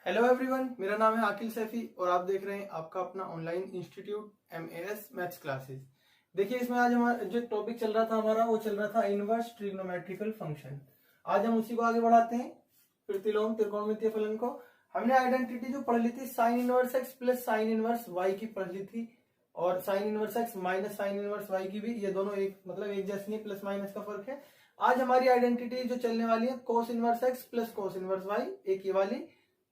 Hello everyone, मेरा नाम है आकिल सैफी और आप देख रहे हैं आपका अपना online institute MAS maths classes. देखिए, इसमें आज हमारा जो टॉपिक चल रहा था वो चल रहा था इनवर्स ट्रिग्नोमेट्रिकल फंक्शन। आज हम उसी को आगे बढ़ाते हैं। प्रतिलोम त्रिकोणमितीय फलन को हमने आइडेंटिटी जो पढ़ ली थी sine inverse x plus sine inverse Y की पढ़ ली थी, और sine inverse X minus sine inverse Y की भी। ये दोनों एक जैसी नहीं, प्लस माइनस का फर्क है। आज हमारी आइडेंटिटी जो चलने वाली है cos inverse x plus cos inverse Y, एक ये वाली,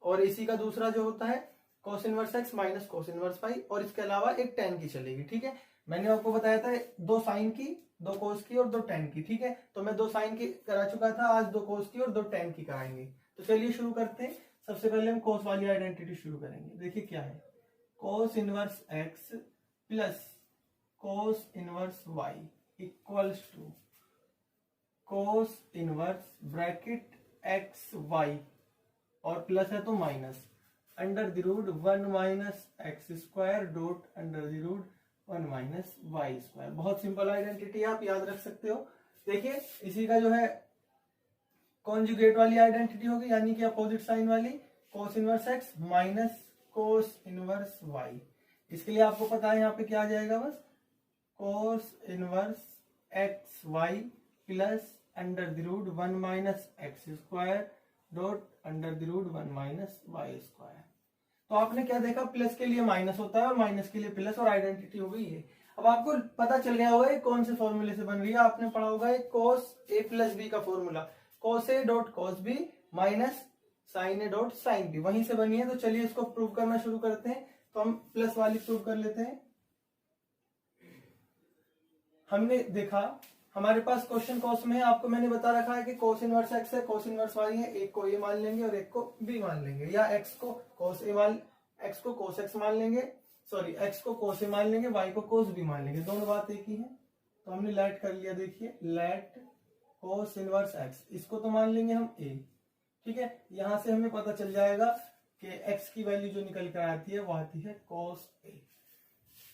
और इसी का दूसरा जो होता है cos inverse X minus cos inverse Y, और इसके अलावा एक टेन की चलेगी। ठीक है, मैंने आपको बताया था दो साइन की, दो कोस की और दो टेन की। ठीक है, तो मैं दो साइन की करा चुका था, आज दो कोस की और दो टेन की कराएंगे। तो चलिए शुरू करते हैं। सबसे पहले हम कोस वाली आइडेंटिटी शुरू करेंगे। देखिए क्या है, cos inverse x plus cos inverse Y equals to cos inverse bracket X Y और प्लस है तो minus under the root 1 minus X square dot under the root 1 minus Y square. बहुत सिंपल आइडेंटिटी आप याद रख सकते हो। देखिए, इसी का जो है कॉन्जुगेट वाली आइडेंटिटी होगी, यानी कि अपोजिट साइन वाली, cos inverse X minus cos inverse Y. इसके लिए आपको पता है यहाँ पे क्या आ जाएगा, बस cos inverse X Y plus under the root 1 minus X square dot under the root 1 minus Y square. तो आपने क्या देखा, प्लस के लिए माइनस होता है और माइनस के लिए प्लस, और आइडेंटिटी हो गई है। अब आपको पता चल गया होगा कौन से फॉर्मूले से बन रही है। आपने पढ़ा होगा एक कोस ए प्लस बी का formula, cos A dot cos B minus sine A dot sine B, वहीं से बनी है। तो चलिए इसको प्रूव करना शुरू करते हैं। तो हम प्लस वाली प्रूव कर लेते हैं। हमने देखा हमारे पास क्वेश्चन कोस में है, आपको मैंने बता रखा है कि कोस इनवर्स एक्स है, कोस इनवर्स वाई है। एक को ए मान लेंगे और एक को बी मान लेंगे, या एक्स को कोस एक्स मान लेंगे, सॉरी एक्स को कोस ए मान लेंगे, वाई को कोस बी मान लेंगे। दोनों बात एक ही है। तो हमने लेट कर लिया। देखिए, लेट कोस इनवर्स एक्स, इसको तो मान लेंगे हम ए। ठीक है, यहां से हमें पता चल जाएगा कि एक्स की वैल्यू जो निकल कर आती है वो आती है कोस ए।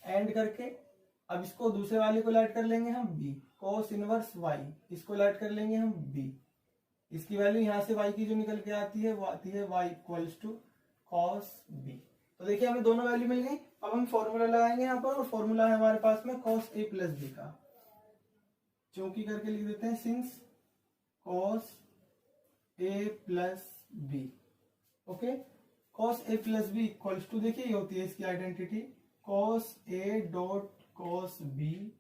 एंड करके अब इसको दूसरे वाले को लेट कर लेंगे हम बी, कोस इनवर्स वाई, इसको लेट कर लेंगे हम बी। इसकी वैल्यू यहां से वाई की जो निकल के आती है वो आती है Y equals to cos B. तो देखिए हमें दोनों वैल्यू मिल गई। अब हम फॉर्मूला लगाएंगे यहाँ पर, और फॉर्मूला है हमारे पास में कॉस ए प्लस बी का, चूंकि करके लिख देते हैं since cos A plus B. Okay, cos A plus B equals to, देखिए ये होती है इसकी identity, cos A dot cos B.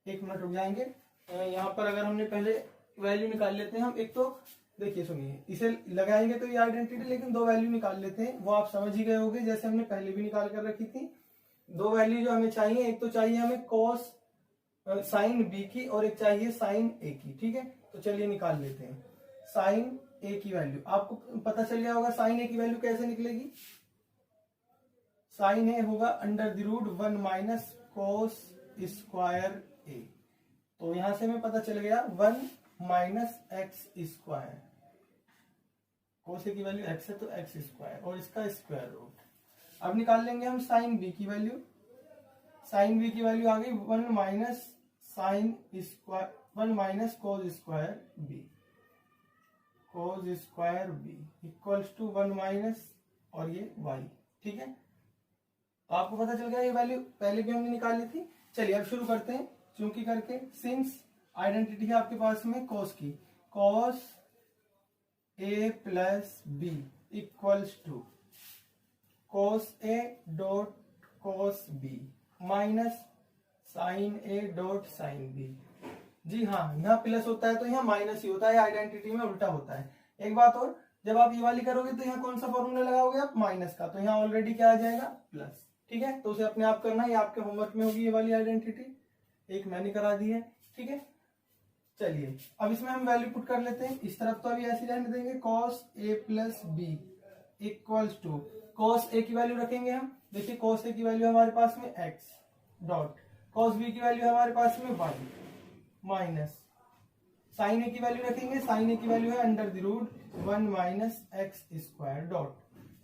एक मिनट रुक जाएंगे, यहाँ पर अगर हमने पहले वैल्यू निकाल लेते हैं हम। एक तो देखिए सुनिए, इसे लगाएंगे तो ये आइडेंटिटी, लेकिन दो वैल्यू निकाल लेते हैं, वो आप समझ ही गए होंगे, जैसे हमने पहले भी निकाल कर रखी थी। दो वैल्यू जो हमें चाहिए, एक तो चाहिए हमें कॉस साइन बी की और एक चाहिए साइन ए की। ठीक है, तो चलिए निकाल लेते हैं। साइन ए की वैल्यू आपको पता चल गया होगा, साइन ए की वैल्यू कैसे निकलेगी। साइन ए होगा under the root 1 minus cos square A. तो यहां से हमें पता चल गया 1 minus X square, cos A की वैल्यू एक्स है तो एक्स स्क्वायर और इसका स्क्वायर रूट। अब निकाल लेंगे हम साइन बी की वैल्यू। साइन बी की वैल्यू आ गई 1 minus sine square 1 minus cos square B, cos square B equals to 1 minus और ये वाई। ठीक है, तो आपको पता चल गया ये वैल्यू पहले भी हमने निकाल ली थी। चलिए अब शुरू करते हैं, चूंकि करके सिंस आइडेंटिटी है आपके पास में कोस की, cos A plus B equals to cos A dot cos B minus sine A dot sine B. जी हाँ, यहाँ प्लस होता है तो यहाँ माइनस ही होता है, आइडेंटिटी में उल्टा होता है। एक बात और, जब आप ये वाली करोगे तो यहाँ कौन सा फॉर्मूला लगाओगे आप, माइनस का, तो यहाँ ऑलरेडी क्या आ जाएगा, प्लस। ठीक है, तो उसे अपने आप करना, ये आपके होमवर्क में होगी ये वाली आइडेंटिटी, एक मैंने करा दी है। ठीक है, चलिए अब इसमें हम वैल्यू पुट कर लेते हैं। इस तरफ तो अभी ऐसे रहने देंगे, cos A plus B equals to cos A की वैल्यू रखेंगे हम। देखिए कॉस ए की वैल्यू हमारे पास में एक्स डॉट, कॉस बी की वैल्यू हमारे पास में वाई माइनस साइन ए की वैल्यू रखेंगे। साइन ए की वैल्यू है under the root 1 minus X square dot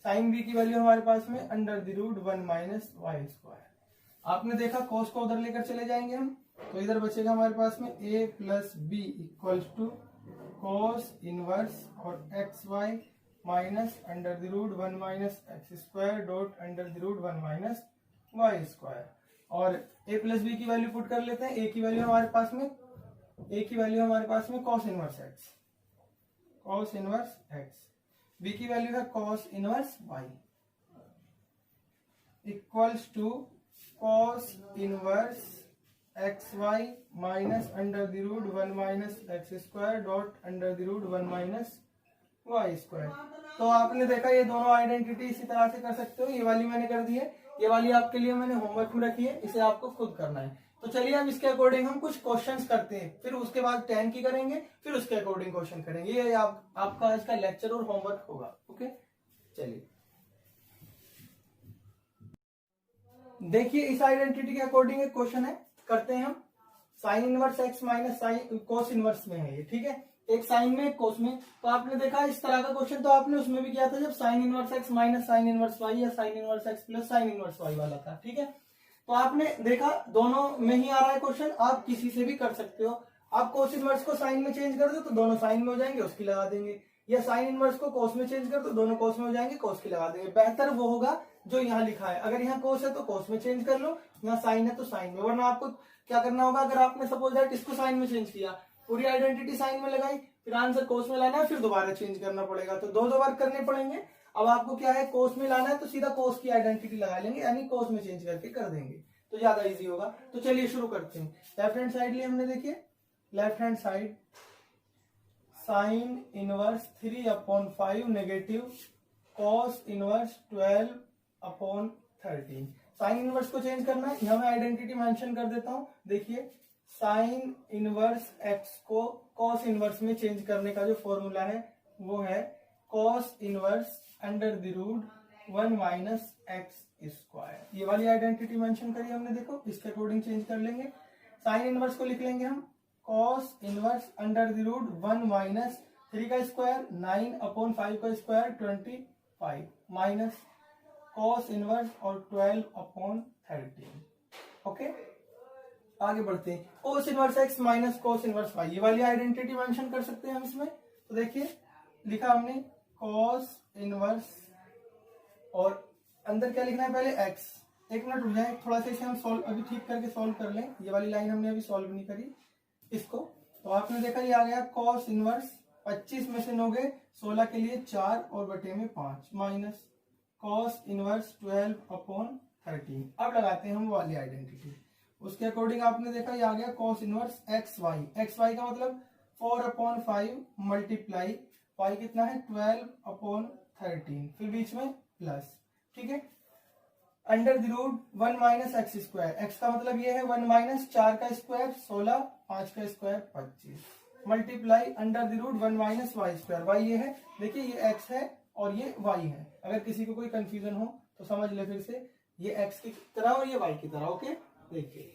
sine B की वैल्यू हमारे पास में under the root 1 minus Y square. आपने देखा कॉस को उधर लेकर चले जाएंगे हम, तो इधर बचेगा हमारे पास में a plus B equals to cos inverse और X Y minus under the root 1 minus X square dot under the root 1 minus Y square. और a प्लस बी की वैल्यू पुट कर लेते हैं। a की वैल्यू हमारे पास में कॉस इनवर्स एक्स, b की वैल्यू है cos inverse y equals to cos inverse X Y minus under the root 1 minus X square dot under the root 1 minus Y square. तो आपने देखा ये दोनों आइडेंटिटी इसी तरह से कर सकते हो। ये वाली मैंने कर दी है, ये वाली आपके लिए मैंने होमवर्क में रखी है, इसे आपको खुद करना है। तो चलिए अब इसके अकॉर्डिंग हम कुछ क्वेश्चंस करते हैं, फिर उसके बाद 10 की करेंगे, फिर उसके अकॉर्डिंग क्वेश्चन करेंगे। ये आपका आज का लेक्चर और होमवर्क होगा। ओके, चलिए देखिए इस आइडेंटिटी के अकॉर्डिंग एक क्वेश्चन है, करते हैं हम। Sign inverse X minus sine cos inverse में है ये, ठीक है, एक साइन में एक कोस में। तो आपने देखा इस तरह का क्वेश्चन तो आपने उसमें भी किया था, जब sine inverse X minus sine inverse Y या sine inverse x plus sine inverse Y वाला था, ठीक है। तो आपने देखा दोनों में ही आ रहा है क्वेश्चन, आप किसी से भी कर सकते हो। आप कोस इनवर्स को साइन में चेंज कर दो तो दोनों साइन में हो जाएंगे, उसकी लगा देंगे, या साइन इनवर्स को कोस में चेंज कर दो, दोनों कोस में हो जाएंगे, कोस की लगा देंगे। बेहतर वो होगा जो यहाँ लिखा है। अगर यहाँ कोस है तो कोस में चेंज कर लो, यहाँ साइन है तो साइन में, वरना आपको क्या करना होगा, अगर आपने सपोज दैट इसको साइन में चेंज किया, पूरी आइडेंटिटी साइन में लगाई, फिर आंसर कोस में लाना है, फिर दोबारा चेंज करना पड़ेगा, तो दो बार करने पड़ेंगे। अब आपको क्या है, कोस में लाना है तो सीधा कोस की आइडेंटिटी लगा लेंगे, यानी कोस में चेंज करके कर देंगे, तो ज्यादा इजी होगा। तो चलिए शुरू करते हैं। लेफ्ट हैंड साइड लिए हमने, देखिए left hand side sine inverse 3/5 negative cos inverse 12/13। Sine inverse को चेंज करना है, यहां मैं आइडेंटिटी मेंशन कर देता हूं। देखिए साइन इनवर्स एक्स को कॉस इनवर्स में चेंज करने का जो फॉर्मूला है वो है cos inverse under the root 1 minus X square. ये वाली आइडेंटिटी मेंशन करी हमने, देखो इसके अकॉर्डिंग चेंज कर लेंगे। साइन इनवर्स को लिख लेंगे हम cos inverse under the root 1 minus 3 का स्क्वायर 9/5 का स्क्वायर 25 माइनस कॉस इनवर्स और 12/13। ओके, आगे बढ़ते हैं। Cos inverse X minus cos inverse Y, ये वाली आइडेंटिटी मेंशन कर सकते हैं हम इसमें। तो देखिए लिखा हमने कॉस इनवर्स, और अंदर क्या लिखना है पहले एक्स। एक मिनट रुक जाए, थोड़ा सा इसे हम सॉल्व अभी ठीक करके सॉल्व कर लें। ये वाली लाइन हमने अभी सॉल्व नहीं करी इसको। तो आपने देखा ये आ गया कॉस इनवर्स 25 में से 9 गए, 16 के लिए 4 और बटे में 5 माइनस कॉस इनवर्स 12/13। अब लगाते हैं हम वाली आइडेंटिटी, उसके अकॉर्डिंग आपने देखा ये आ गया cos inverse X Y. X Y का मतलब 4/5 मल्टीप्लाई वाई कितना है 12/13, फिर बीच में प्लस, ठीक है, under the root 1 minus X square. X का मतलब ये है 1 माइनस 4 का स्क्वायर 16, 5 का square 25 multiply under the root 1 minus Y square. Y ये है, देखिए ये एक्स है और ये वाई है। अगर किसी को कोई कंफ्यूजन हो तो समझ ले फिर से, ये एक्स की तरह और ये वाई की तरह। ओके, देखिए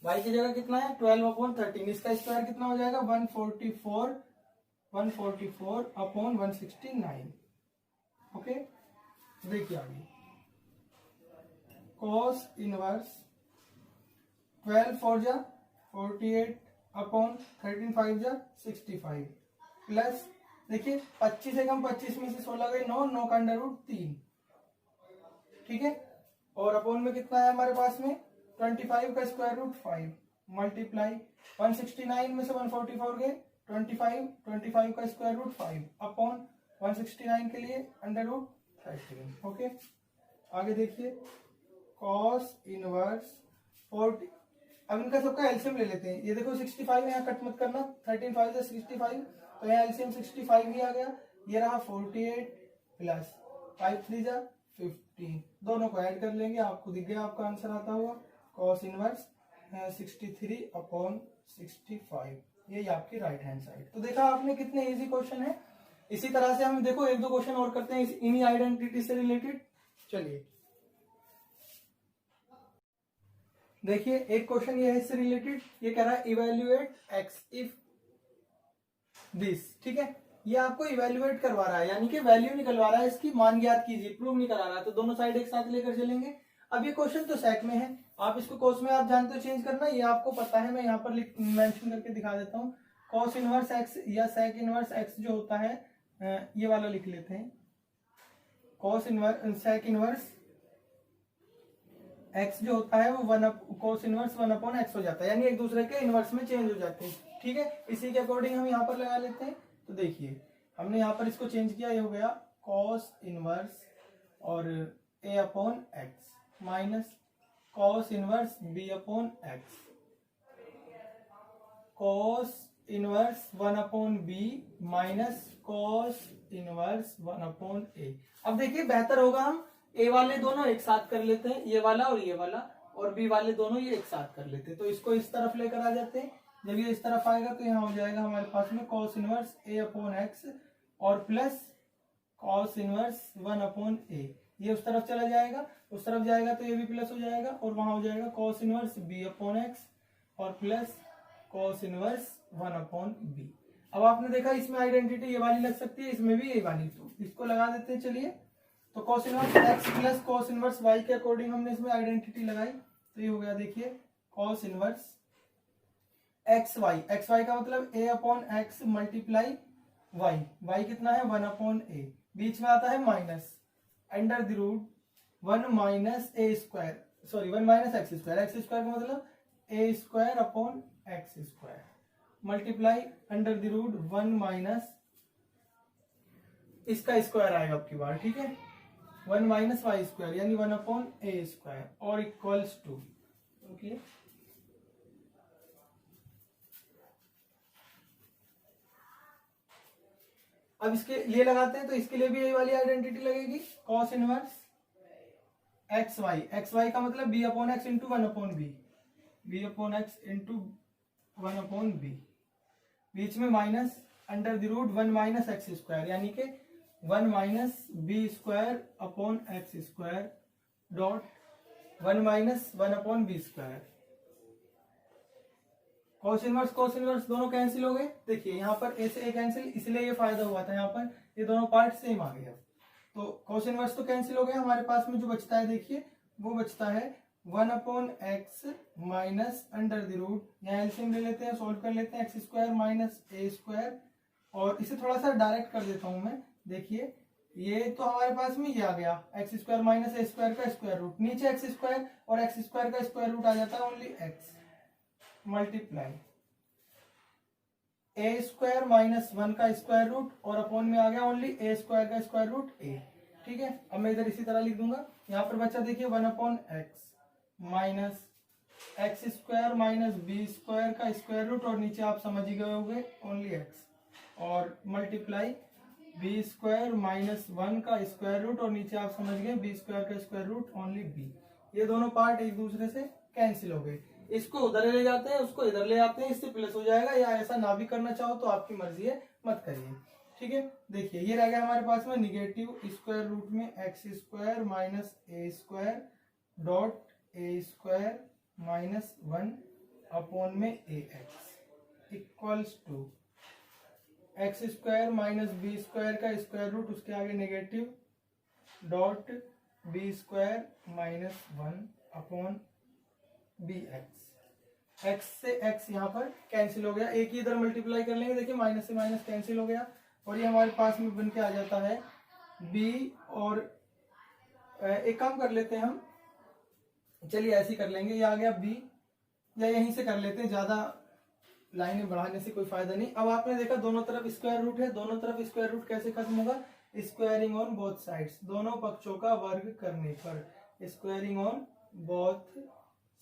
y की जगह कितना है 12/13, इसका स्क्वायर कितना हो जाएगा 144/169। ओके, देखिए आगे cos इनवर्स 12 4 जा 48/13 5 जा 65 प्लस, देखिए 25 है कम, 25 में से 16 गए 9, 9 का अंडर रूट 3, ठीक है, और अपॉन में कितना है हमारे पास में 25 का स्क्वायर रूट 5 मल्टीप्लाई 169 में से 144 गए 25 का स्क्वायर रूट 5 अपॉन 169 के लिए अंडर रूट 13। ओके, आगे देखिए कॉस इनवर्स 40। अब इनका सबका एलसीएम ले लेते हैं। ये देखो 65 यहाँ कट मत करना, 13 5 से 65, तो यहाँ एलसीएम 65 ही आ गया। ये रहा 48 प्लस 5 3 जा 15, दोनों को ऐड कर लेंगे, आपको दिख गया आपका आंसर आता हुआ कॉस इनवर्स 63/65। ये आपकी राइट हैंड साइड। तो देखा आपने कितने इजी क्वेश्चन है। इसी तरह से हम देखो एक दो क्वेश्चन और करते हैं इन्हीं आइडेंटिटी से रिलेटेड। चलिए देखिए एक क्वेश्चन ये है इससे रिलेटेड, ये कह रहा है इवेल्युएट एक्स इफ दिस, ठीक है, ये आपको इवेल्युएट करवा रहा है, यानी कि वैल्यू निकलवा रहा है, इसकी मान ज्ञात कीजिए, प्रूव नहीं करा रहा है। तो दोनों साइड एक साथ लेकर चलेंगे। अब ये क्वेश्चन तो सेक में है, आप इसको कोस में आप जानते हो चेंज करना, ये आपको पता है, मैं यहाँ पर मेंशन करके दिखा देता हूँ। कॉस इनवर्स एक्स या सेक इनवर्स एक्स जो होता है ये वाला लिख लेते हैं, cos inverse sec inverse X जो होता है वो कॉस इनवर्स 1/x हो जाता है, यानी एक दूसरे के इनवर्स में चेंज हो जाते हैं। ठीक है, इसी के अकॉर्डिंग हम यहाँ पर लगा लेते हैं। तो देखिए हमने यहाँ पर इसको चेंज किया, ये हो गया कॉस इनवर्स और a/x minus cos inverse b/x, cos inverse 1/b minus cos inverse 1/a। अब देखिए बेहतर होगा हम ए वाले दोनों एक साथ कर लेते हैं, ये वाला और ये वाला, और बी वाले दोनों ये एक साथ कर लेते हैं। तो इसको इस तरफ लेकर आ जाते हैं। जब ये इस तरफ आएगा तो यहाँ हो जाएगा हमारे पास में कॉस इनवर्स a/x और प्लस कॉस इनवर्स 1/a। ये उस तरफ चला जाएगा, उस तरफ जाएगा तो ये भी प्लस हो जाएगा, और वहां हो जाएगा कॉस इनवर्स b/x और प्लस कॉस इनवर्स 1/b। अब आपने देखा इसमें आइडेंटिटी ये वाली लग सकती है, इसमें भी ये वाली, तो इसको लगा देते हैं। चलिए, तो cos inverse x plus cos inverse y के अकॉर्डिंग हमने इसमें आइडेंटिटी लगाई, तो ये हो गया देखिए कॉस इनवर्स xy का मतलब a/x मल्टीप्लाई y कितना है 1/a, बीच में आता है minus under the root 1 minus a square, sorry 1 minus x square, x square का मतलब a square upon x square multiply under the root 1 minus इसका स्क्वायर आएगा आपकी बार। ठीक है, 1 माइनस वाई स्क्वायर यानी 1/a स्क्वायर और इक्वल्स टू, ओके। अब इसके लिए लगाते हैं, तो इसके लिए भी यही वाली आइडेंटिटी लगेगी, कॉस इनवर्स xy का मतलब b/x into 1/b, b/x into 1/b, बीच में minus under the root 1 minus X square यानी कि 1 minus B square upon X square dot 1 minus 1/b square. Cos inverse दोनों कैंसिल हो गए। देखिए यहाँ पर ए से ए कैंसिल, इसलिए ये फायदा हुआ था, यहाँ पर ये दोनों पार्ट सेम आ गए। तो कॉस इनवर्स तो कैंसिल हो गए, हमारे पास में जो बचता है देखिए वो बचता है 1/x minus under the root, यहाँ एलसीएम ले लेते हैं, सोल्व कर लेते हैं, X square minus A square, और इसे थोड़ा सा डायरेक्ट कर देता हूं मैं। देखिए ये तो हमारे पास में ये आ गया x square minus A square का स्क्वायर रूट, नीचे एक्स स्क्वायर और एक्स स्क्वायर का स्क्वायर रूट आ जाता है ओनली एक्स मल्टीप्लाई ए स्क्वायर माइनस 1 का स्क्वायर रूट और अपॉन में आ गया ओनली ए स्क्वायर का स्क्वायर रूट ए। ठीक है, अब मैं इधर इसी तरह लिख दूंगा। यहाँ पर बच्चा देखिए 1/x minus X square minus B square का स्क्वायर रूट और नीचे आप समझ ही गए होंगे ओनली एक्स, और मल्टीप्लाई बी स्क्वायर माइनस 1 का स्क्वायर रूट और नीचे आप समझ गए बी स्क्वायर का स्क्वायर रूट ओनली बी। ये दोनों पार्ट एक दूसरे से कैंसिल हो गए। इसको उधर ले जाते हैं, उसको इधर ले आते हैं, इससे प्लस हो जाएगा, या ऐसा ना भी करना चाहो तो आपकी मर्जी है, मत करिए। ठीक है, देखिए ये रह गया हमारे पास में निगेटिव स्क्वायर रूट में X square minus A square dot A square minus 1 upon में A X equals to X square minus B square का स्क्वायर रूट, उसके आगे negative dot B square minus 1 upon B X. X से X यहाँ पर cancel हो गया, एक ही इधर मल्टीप्लाई कर लेंगे, देखिए माइनस से माइनस कैंसिल हो गया और ये हमारे पास में बन के आ जाता है बी, और एक काम कर लेते हैं हम, चलिए ऐसे ही कर लेंगे, ये आ गया बी, या यहीं से कर लेते हैं, ज्यादा लाइनें बढ़ाने से कोई फायदा नहीं। अब आपने देखा दोनों तरफ स्क्वायर रूट है, दोनों तरफ स्क्वायर रूट कैसे खत्म होगा, स्क्वायरिंग ऑन बोथ साइड्स, दोनों पक्षों का वर्ग करने पर, स्क्वायरिंग ऑन बोथ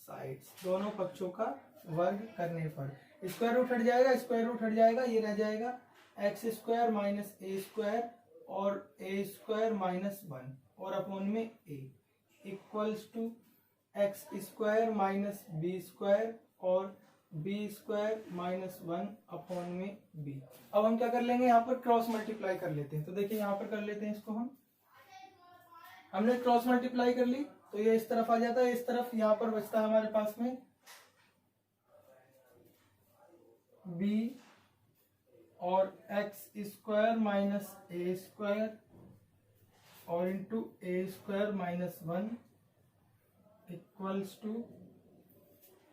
साइड्स, दोनों पक्षों का वर्ग करने पर स्क्वायर रूट हट जाएगा, स्क्वायर रूट हट जाएगा, ये रह जाएगा X square minus A square और ए स्क्वायर माइनस 1 और अपॉन में A equals to X square minus B square और बी स्क्वायर माइनस 1 अपॉन में बी। अब हम क्या कर लेंगे, यहाँ पर क्रॉस मल्टीप्लाई कर लेते हैं। तो देखिए यहाँ पर कर लेते हैं इसको, हमने क्रॉस मल्टीप्लाई कर ली तो ये इस तरफ आ जाता है, इस तरफ यहाँ पर बचता है हमारे पास में b और X square minus A square और into A square minus 1 equals to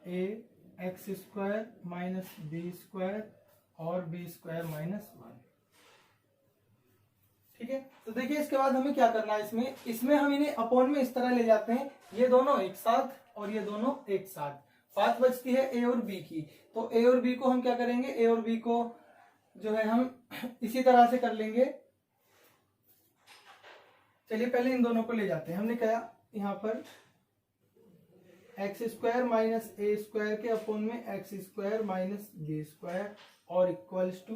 A X square minus B square और बी स्क्वायर माइनस 1। ठीक है। तो देखिए इसके बाद हमें क्या करना है, इसमें हम इन्हें अपॉन में इस तरह ले जाते हैं, ये दोनों एक साथ और ये दोनों एक साथ। बात बचती है ए और बी की, तो ए और बी को हम क्या करेंगे, ए और बी को जो है हम इसी तरह से कर लेंगे। चलिए पहले इन दोनों को ले जाते हैं। हमने कहा यहाँ पर X square minus A square के अपॉन में X square minus B square और equals to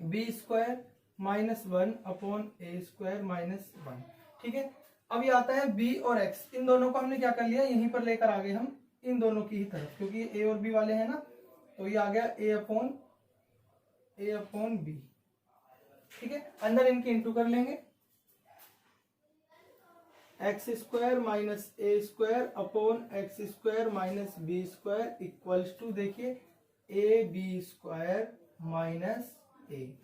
B square minus 1 upon A square minus 1। ठीक है। अब ये आता है बी और एक्स, इन दोनों को हमने क्या कर लिया, यहीं पर लेकर आ गए हम इन दोनों की ही तरफ, क्योंकि ए और बी वाले हैं ना, तो ये आ गया ए अपॉन बी। ठीक है। अंदर इनके इंटू कर लेंगे, X square minus A square upon X square minus B square equals to देखिए A B square minus A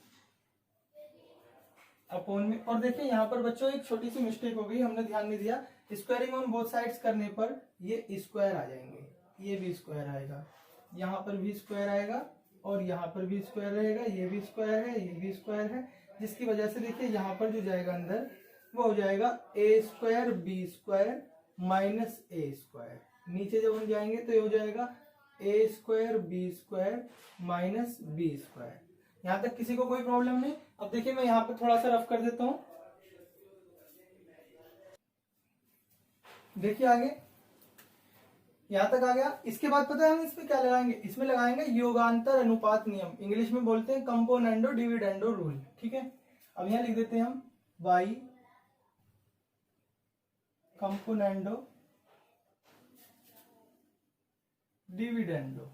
upon में। और देखिए यहाँ पर बच्चों एक छोटी सी मिस्टेक हो गई, हमने ध्यान नहीं दिया। स्क्वायरिंग ऑन बोथ साइड्स करने पर ये स्क्वायर आ जाएंगे, ये भी स्क्वायर आएगा, यहाँ पर भी स्क्वायर आएगा और यहाँ पर भी स्क्वायर रहेगा, ये भी स्क्वायर है, ये भी स्क्वायर है, जिसकी वजह से देखिए यहाँ पर जो जाएगा अंदर वो हो जाएगा A square B square minus A square. नीचे जब हम जाएंगे तो ये हो जाएगा A square B square minus B square. यहां तक किसी को कोई प्रॉब्लम नहीं। अब देखिए मैं यहाँ पर थोड़ा सा रफ कर देता हूं, देखिए आगे यहां तक आ गया। इसके बाद पता है हम इसमें क्या लगाएंगे, इसमें लगाएंगे योगांतर अनुपात नियम, इंग्लिश में बोलते हैं कंपोनेंडो डिविडेंडो रूल। ठीक है। अब यहां लिख देते हैं हम by componendo dividendo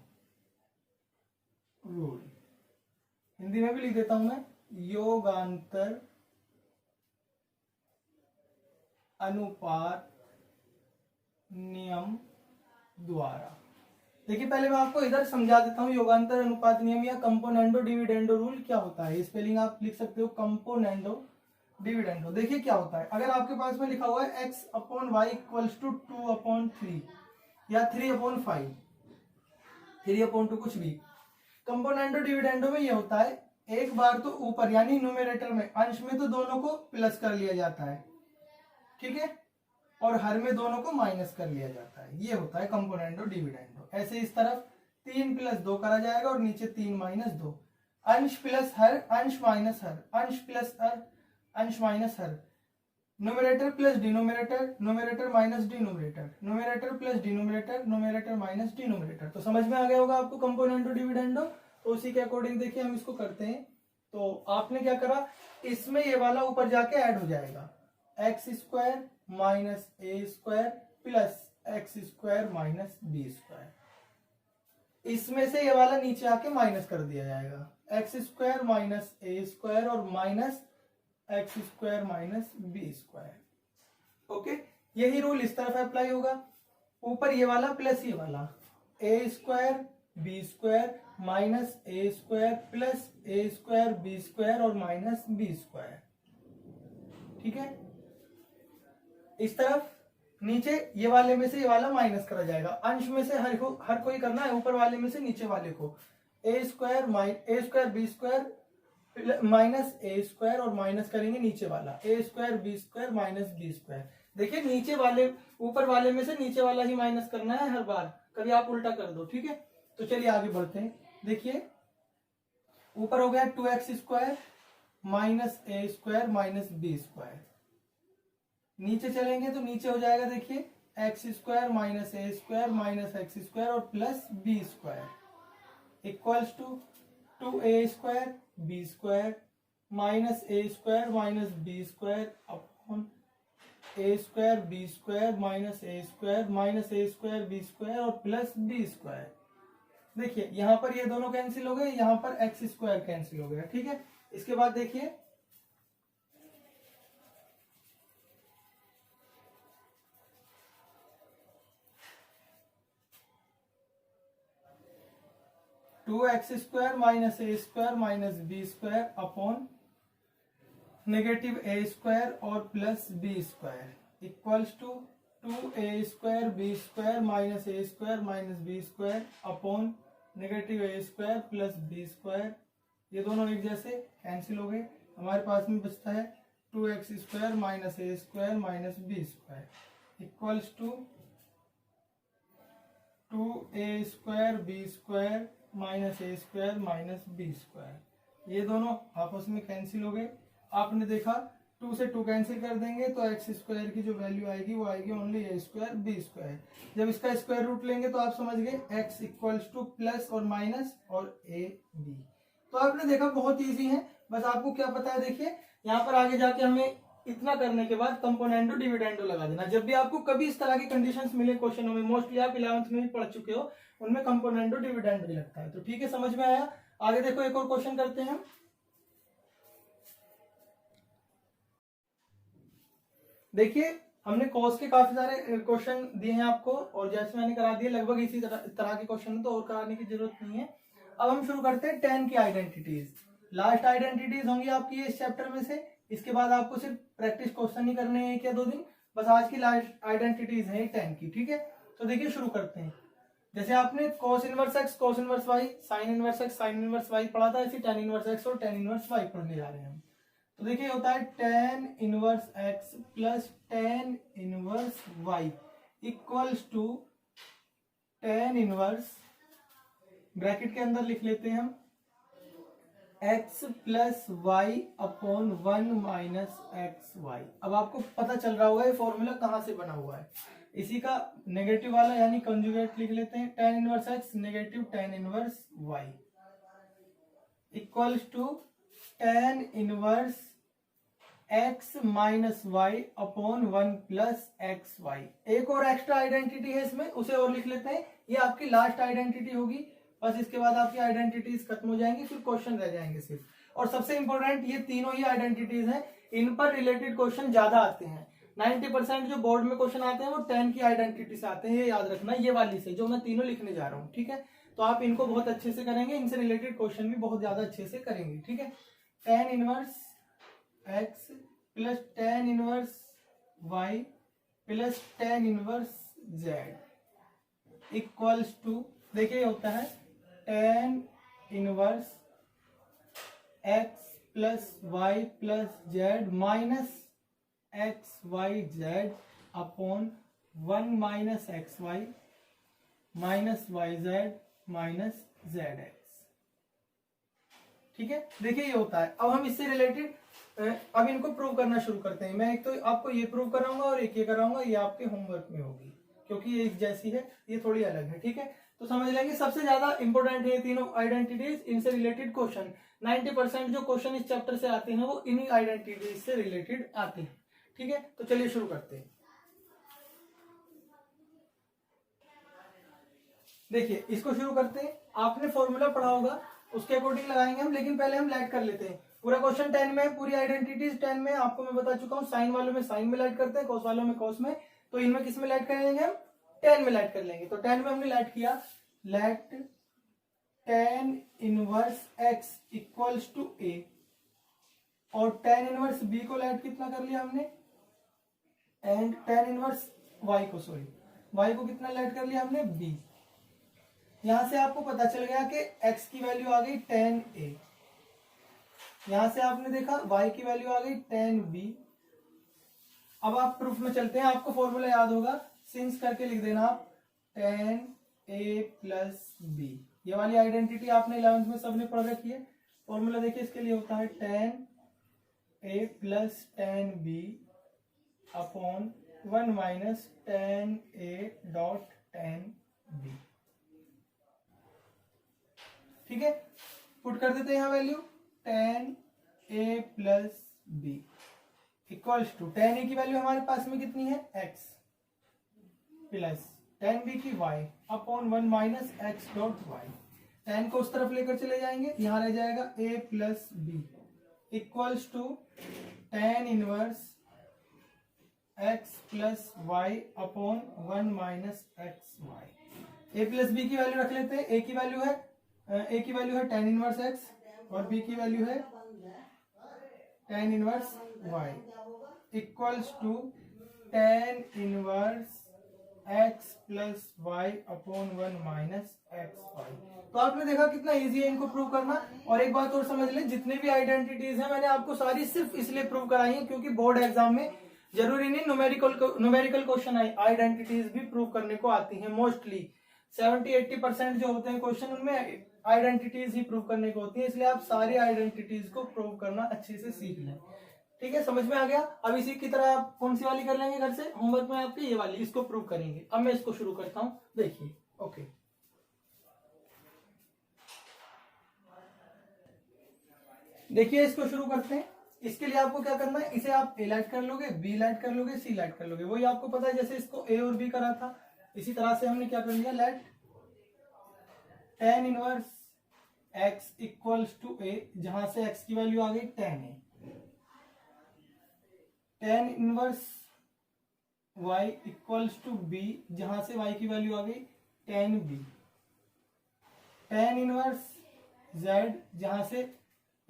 rule, Hindi में भी लिख देता हूं मैं योगांतर अनुपात नियम द्वारा। देखिए पहले मैं आपको इधर समझा देता हूं योगांतर अनुपात नियम या कंपोनेंडो डिविडेंडो रूल क्या होता है। स्पेलिंग आप लिख सकते हो कंपोनेंडो डिविडेंडो। देखिए क्या होता है, अगर आपके पास में लिखा हुआ है x upon Y equals to 2/3 या 3/5, 3/2 कुछ भी, कंपोनेंडो डिविडेंडो में ये होता है एक बार तो ऊपर यानी न्यूमेरेटर में अंश में तो दोनों को प्लस कर लिया जाता है, ठीक है, और हर में दोनों को माइनस कर लिया जाता है। ये होता है कंपोनेंडो डिविडेंडो। ऐसे इस तरफ 3 + 2 करा जाएगा और नीचे 3 - 2, अंश प्लस हर, अंश माइनस हर, अंश प्लस हर, अंश माइनस हर, numerator plus denominator, numerator minus denominator, numerator plus denominator, numerator minus denominator. तो समझ में आ गया होगा आपको कंपोनेंडो डिविडेंडो। तो उसी के अकॉर्डिंग देखिए हम इसको करते हैं। तो आपने क्या करा, इसमें ये वाला ऊपर जाके ऐड हो जाएगा, X square minus A square plus X square minus B square. इसमें से ये वाला नीचे आके माइनस कर दिया जाएगा, X square minus A square और minus X square minus B square. Okay, यही रूल इस तरफ अप्लाई होगा। ऊपर ये वाला प्लस ये वाला, A square B square minus A square plus A square B square और माइनस बी स्क्वायर। ठीक है। इस तरफ नीचे ये वाले में से ये वाला माइनस करा जाएगा, अंश में से हर कोई करना है, ऊपर वाले में से नीचे वाले को A square B square minus A square और माइनस करेंगे नीचे वाला A square B square minus B square. देखिए नीचे वाले ऊपर वाले में से नीचे वाला ही माइनस करना है हर बार, कभी आप उल्टा कर दो। ठीक है। तो चलिए आगे बढ़ते हैं। देखिए ऊपर हो गया 2x square minus A square minus B square. नीचे चलेंगे तो नीचे हो जाएगा देखिए X square minus A square minus X square और plus B square equals to 2a square B square minus A square minus B square upon A square B square minus A square B square और plus B square. देखिए यहाँ पर ये दोनों cancel हो गए, यहाँ पर एक्स स्क्वायर कैंसिल हो गया। ठीक है। इसके बाद देखिए 2x square minus A square minus B square upon negative A square और plus B square equals to 2a square B square minus A square minus B square upon negative A square plus B square. ये दोनों एक जैसे cancel हो गए। हमारे पास में बचता है 2x² minus a² minus b² equals to 2a² b² minus a² minus b²। ये दोनों आपस में कैंसिल हो गए। आपने देखा 2 से 2 कैंसिल कर देंगे तो x² की जो वैल्यू आएगी वो आएगी ओनली a² b²। जब इसका स्क्वायर रूट लेंगे तो आप समझ गए x इक्वल्स टू प्लस और माइनस और a b। तो आपने देखा बहुत इजी है, बस आपको क्या पता है, देखिए यहाँ पर आगे जाके हमें इतना करने के बाद कंपोनेंडो डिविडेंडो लगा देना। जब भी आपको कभी इस तरह की कंडीशंस मिले क्वेश्चनों में, मोस्टली आप 11th में भी पढ़ चुके हो, उनमें कंपोनेंडो डिविडेंडो भी लगता है। तो ठीक है, समझ में आया। आगे देखो एक और क्वेश्चन करते हैं हम। देखिए हमने कॉस के काफी सारे क्वेश्चन दिए हैं आपको, और जैसे मैंने करा दिए लगभग इसी तरह के क्वेश्चन, तो और कराने की जरूरत नहीं है। अब हम शुरू करते हैं tan की आइडेंटिटीज। लास्ट आइडेंटिटीज होंगी आपकी इस चैप्टर में से। इसके बाद आपको सिर्फ प्रैक्टिस क्वेश्चन ही करने हैं 1 या 2 दिन, बस आज की लास्ट आइडेंटिटीज है tan की। ठीक है, तो देखिए शुरू करते हैं। जैसे आपने cos inverse x cos inverse y, sin inverse x sin inverse y पढ़ा था, ऐसे tan इनवर्स x और tan इनवर्स y पढ़ने जा रहे हैं हम। तो देखिए होता है tan inverse x plus tan inverse y equals to tan inverse, bracket के अंदर लिख लेते हैं हम, x plus y upon 1 minus x y. अब आपको पता चल रहा होगा ये फॉर्मूला कहां से बना हुआ है, इसी का नेगेटिव वाला यानी कंजुगेट लिख लेते हैं। tan inverse x negative tan inverse y equals to tan inverse x minus y upon 1 plus x y. एक और एक्स्ट्रा आइडेंटिटी है इसमें, उसे और लिख लेते हैं। ये आपकी लास्ट आइडेंटिटी होगी, बस इसके बाद आपकी आइडेंटिटीज खत्म हो जाएंगी, फिर क्वेश्चन रह जाएंगे सिर्फ। और सबसे इंपॉर्टेंट ये तीनों ही आइडेंटिटीज हैं, इन पर रिलेटेड क्वेश्चन ज्यादा आते हैं। 90% जो बोर्ड में क्वेश्चन आते हैं वो tan की आइडेंटिटी से आते हैं, ये याद रखना, ये वाली से जो मैं तीनों लिखने जा रहा हूँ। ठीक है, तो आप इनको बहुत अच्छे से करेंगे, इनसे रिलेटेड क्वेश्चन भी बहुत ज्यादा अच्छे से करेंगे। ठीक है, tan inverse x plus tan inverse y plus tan inverse z equals to, देखिए होता है tan inverse x plus y plus z minus x y z upon 1 minus x Y minus y z minus z x. ठीक है, देखिए ये होता है। अब हम इससे रिलेटेड अब इनको प्रूव करना शुरू करते हैं। मैं एक तो आपको ये प्रूव कराऊंगा और एक ये कराऊंगा, ये आपके होमवर्क में होगी क्योंकि ये एक जैसी है, ये थोड़ी अलग है। ठीक है, तो समझ लेंगे सबसे ज्यादा इंपॉर्टेंट है तीनों आइडेंटिटीज, इनसे रिलेटेड क्वेश्चन। 90% जो क्वेश्चन इस चैप्टर से आते हैं वो इन्हीं आइडेंटिटीज से रिलेटेड आते हैं। ठीक है, तो चलिए शुरू करते हैं। देखिए इसको शुरू करते हैं। आपने फॉर्मूला पढ़ा होगा, उसके अकॉर्डिंग लगाएंगे हम, लेकिन पहले हम लाइट कर लेते हैं। पूरा क्वेश्चन 10 में है, पूरी आइडेंटिटीज 10 में। आपको मैं बता चुका हूँ, साइन वालों में साइन में लाइट करते हैं, कॉस वालों में कॉस में। तो इनमें किस में लाइट करेंगे हम? 10 में लाइट कर लेंगे। तो 10 में हमने लाइट किया, let tan inverse x equals to a, और tan इनवर्स b को लाइट कितना कर लिया हमने, एंड tan इनवर्स y को, सॉरी y को कितना लाइट कर लिया हमने, b। यहां से आपको पता चल गया कि x की वैल्यू आ गई tan a, यहां से आपने देखा y की वैल्यू आ गई tan b। अब आप प्रूफ में चलते हैं। आपको फॉर्मूला याद होगा, सिंस करके लिख देना आप tan a प्लस b। ये वाली आइडेंटिटी आपने 11th में सबने पढ़ रखी है। फॉर्मूला देखिए इसके लिए होता है tan a plus tan b upon 1 minus tan a dot tan b। ठीक है, पुट कर देते हैं यहाँ value, tan a plus b equals to, tan a की वैल्यू हमारे पास में कितनी है, x प्लस tan b की y upon 1 minus x dot y. tan को उस तरफ लेकर चले जाएंगे, यहां रह जाएगा a plus b equals to tan inverse x plus y upon 1 minus x y. a plus b की वैल्यू रख लेते हैं। a की वैल्यू है tan इनवर्स x और b की वैल्यू है tan inverse y equals to tan inverse x plus y upon 1 minus x y. तो आपने देखा कितना इजी है इनको प्रूव करना। और एक बात और समझ लें, जितने भी आइडेंटिटीज हैं मैंने आपको सारी सिर्फ इसलिए प्रूव कराई है क्योंकि बोर्ड एग्जाम में जरूरी नहीं न्यूमेरिकल क्वेश्चन आइडेंटिटीज भी प्रूव करने को आती हैं। मोस्टली 70-80% जो होते हैं क्वेश्चन उनमें आइडेंटिटीज ही प्रूव करने को होती है, इसलिए आप सारी आइडेंटिटीज को प्रूव करना अच्छे से सीख लें। ठीक है, समझ में आ गया। अब इसी की तरह आप कौन सी वाली कर लेंगे घर से होमवर्क में आपके, ये वाली, इसको प्रूव करेंगे। अब मैं इसको शुरू करता हूं, देखिए। ओके, देखिए इसको शुरू करते हैं। इसके लिए आपको क्या करना है, इसे आप ए लाइट कर लोगे, बी लाइट कर लोगे, सी लाइट कर लोगे। वही आपको पता है जैसे इसको ए और बी करा था, इसी तरह से हमने क्या कर लिया, let tan inverse x equals to a, जहां से x की वैल्यू आ गई tan a, tan inverse y equals to b, जहां से y की वैल्यू आ गई tan b, tan inverse z, जहां से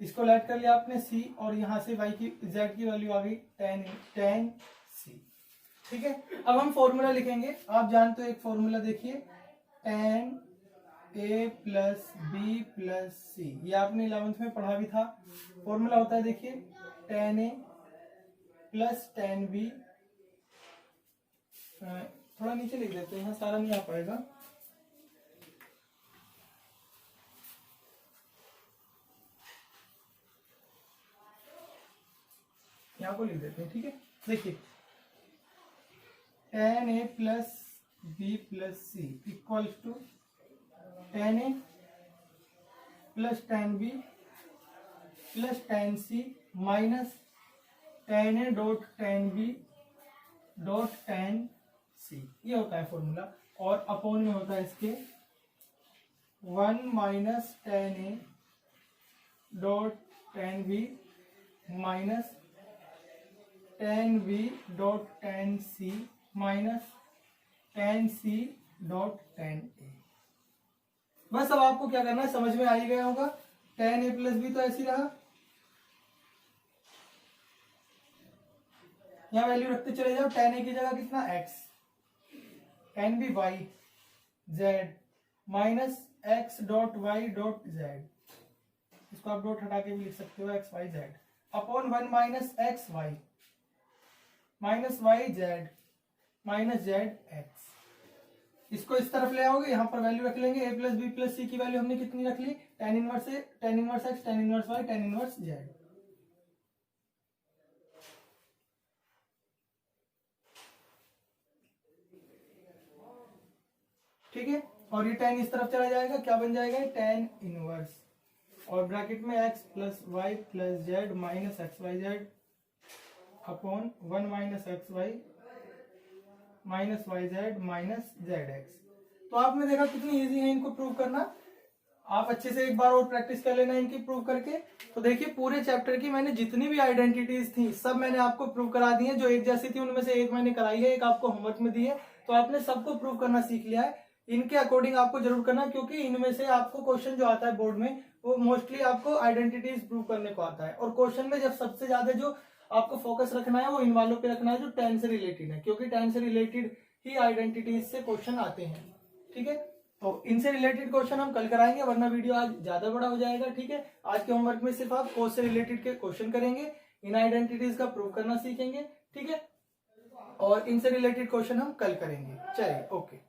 इसको लेट कर लिया आपने c, और यहां से y की z की वैल्यू आ गई tan c। ठीक है, अब हम फॉर्मूला लिखेंगे। आप जानते हो एक फॉर्मूला, देखिए tan a plus B plus C, ये आपने 11th में पढ़ा भी था। फॉर्मूला होता है देखिए tan a plus tan b, थोड़ा नीचे लिख देते हैं, यहाँ सारा नहीं आ पाएगा। यहाँ को लिख देते हैं। ठीक है, देखिए tan a plus B plus c equals to tan a plus tan b plus tan c minus tan a dot tan b dot tan c, ये होता है फॉर्मूला। और अपॉन में होता है इसके 1 minus tan a dot tan b minus tan b dot tan c minus tan c dot tan a। बस अब आपको क्या करना है, समझ में आ ही गया होगा। tan a प्लस बी तो ऐसी रहा, यहां वैल्यू रखते चले जाओ। tan a की जगह कितना x, tan b y z minus x dot y dot z, इसको आप डॉट हटा के भी लिख सकते हो x y z, upon 1 minus x y minus y z minus z x। इसको इस तरफ ले आओगे, यहां पर वैल्यू रख लेंगे। a प्लस बी प्लस सी की वैल्यू हमने कितनी रख ली, tan inverse a, tan inverse x, tan inverse y, tan inverse z। ठीक है, और ये tan इस तरफ चला जाएगा, क्या बन जाएगा, tan इनवर्स, और ब्रैकेट में x plus y plus z minus x y z upon 1 minus x Y minus y z minus z x. तो आपने देखा कितनी इजी है इनको प्रूव करना। आप अच्छे से एक बार और प्रैक्टिस कर लेना इनकी प्रूव करके। तो देखिए पूरे चैप्टर की मैंने जितनी भी आइडेंटिटीज थी सब मैंने आपको प्रूव करा दी है। जो एक जैसी थी उनमें से एक मैंने कराई है, एक आपको होमवर्क में दी है। तो आपने सबको प्रूव करना सीख लिया है। इनके अकॉर्डिंग आपको जरूर करना, क्योंकि इनमें से आपको क्वेश्चन जो आता है बोर्ड में वो मोस्टली आपको आइडेंटिटीज प्रूव करने को आता है। और क्वेश्चन में जब सबसे ज्यादा जो आपको फोकस रखना है वो इन वालों पे रखना है जो tan से रिलेटेड है, क्योंकि tan से रिलेटेड ही आइडेंटिटीज से क्वेश्चन आते हैं। ठीक है, तो इनसे रिलेटेड क्वेश्चन हम कल कराएंगे, वरना वीडियो आज ज्यादा बड़ा हो जाएगा। ठीक है, आज के होमवर्क में सिर्फ आप कोर्स से रिलेटेड के क्वेश्चन करेंगे, इन आइडेंटिटीज का प्रूव करना सीखेंगे। ठीक है, और इनसे रिलेटेड क्वेश्चन हम कल करेंगे। चलिए, ओके।